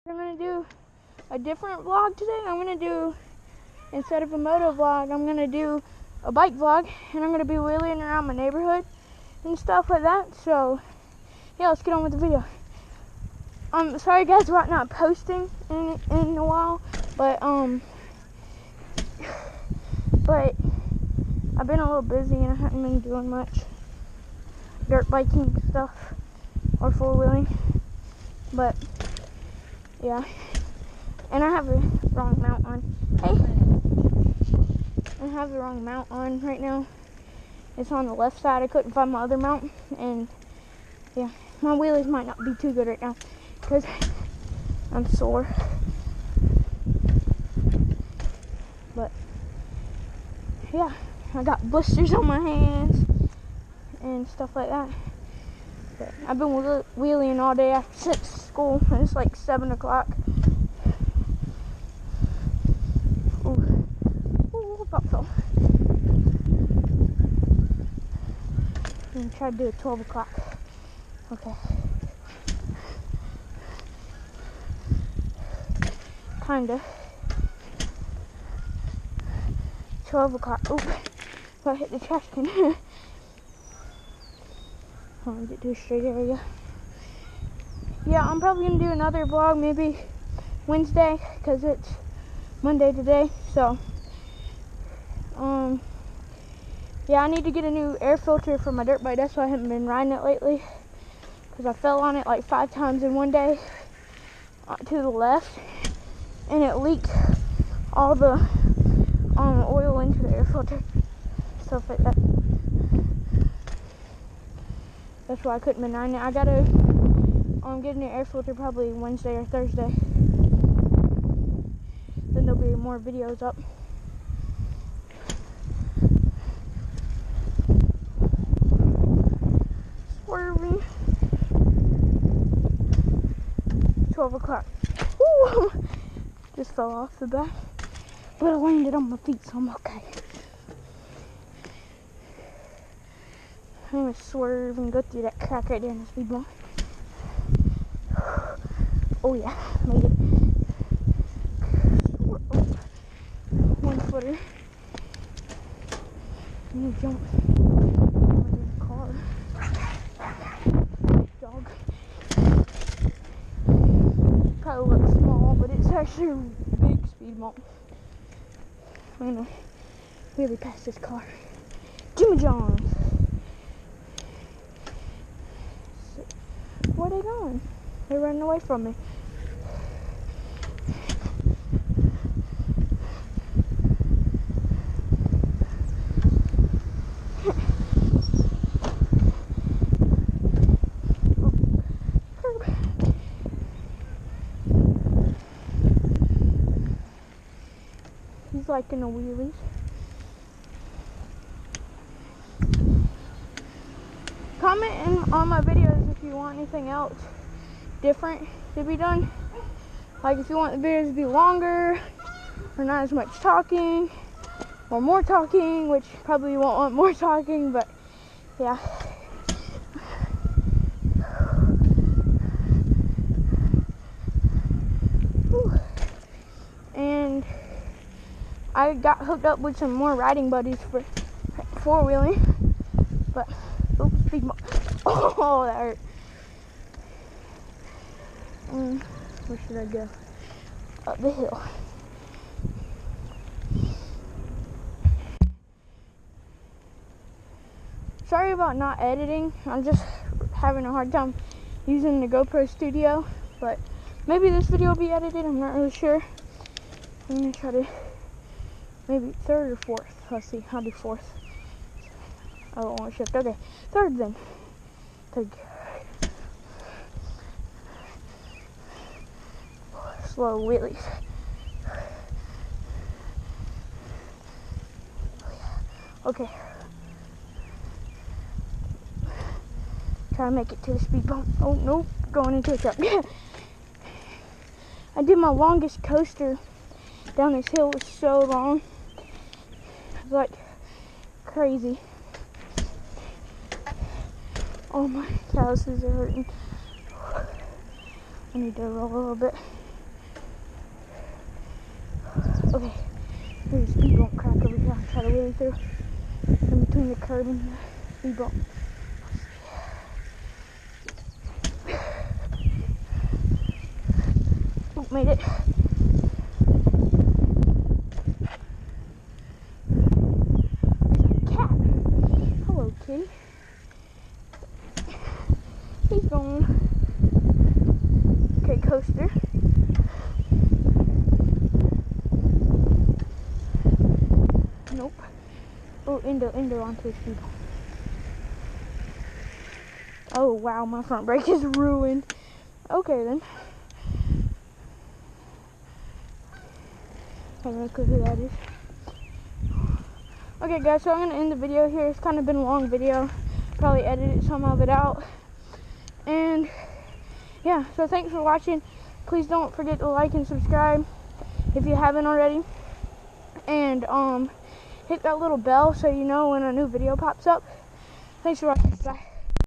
I'm gonna do a different vlog today. I'm gonna do, instead of a moto vlog, I'm gonna do a bike vlog, and I'm gonna be wheeling around my neighborhood and stuff like that. So yeah, let's get on with the video. Sorry guys about not posting in a while, but I've been a little busy and I haven't been doing much dirt biking stuff or four-wheeling, but yeah. And I have the wrong mount on. Hey! I have the wrong mount on right now. It's on the left side. I couldn't find my other mount, and yeah, my wheelies might not be too good right now because I'm sore. But yeah, I got blisters on my hands and stuff like that. But I've been wheeling all day since school, and it's like 7 o'clock. About so. I'm gonna try to do it 12 o'clock. Okay. Kinda. 12 o'clock. Oop. If I hit the trash can. I want to get to a straight area. Yeah, I'm probably gonna do another vlog maybe Wednesday because it's Monday today. So yeah, I need to get a new air filter for my dirt bike. That's why I haven't been riding it lately, because I fell on it like 5 times in one day to the left, and it leaked all the oil into the air filter, stuff like that. That's why I couldn't been riding it. I gotta get a new air filter probably Wednesday or Thursday. Then there'll be more videos up. Swerving. 12 o'clock. Woo! Just fell off the back, but I landed on my feet, so I'm okay. I'm gonna swerve and go through that crack right there in the speed bump. Oh yeah, made it. One footer. I'm gonna jump over the car. Dog. Probably looks small, but it's actually a big speed bump. I'm gonna really pass this car. Jimmy John. Where are they going? They're running away from me. He's liking the wheelies. Comment on my videos if you want anything else different to be done. Like if you want the videos to be longer or not as much talking, or more talking, which probably you won't want more talking, but yeah. Whew. And I got hooked up with some more riding buddies for four-wheeling, but oops, speed bump. Oh, that hurt. Where should I go? Up the hill. Sorry about not editing. I'm just having a hard time using the GoPro Studio, but maybe this video will be edited. I'm not really sure. I'm gonna try to maybe 3rd or 4th. Let's see. I'll do 4th. I don't want to shift. Okay, 3rd then. 3rd. Slow wheelies. Okay. Try to make it to the speed bump. Oh nope, going into a truck. I did my longest coaster down this hill. It was so long. It was like crazy. Oh, my calluses are hurting. I need to roll a little bit. Okay, there's a speed bump crack over here. I'll try to wheel through. In between the curb and the speed bump. Oh, made it. Cat. Hello, kitty. He's gone. Okay, coaster. Nope. Oh, Indo onto a speed bump. Oh, wow, my front brake is ruined. Okay, then. I'm gonna look who that is. Okay, guys, so I'm gonna end the video here. It's kind of been a long video. Probably edited some of it out. And yeah, so thanks for watching. Please don't forget to like and subscribe if you haven't already. And hit that little bell so you know when a new video pops up. Thanks for watching. Bye.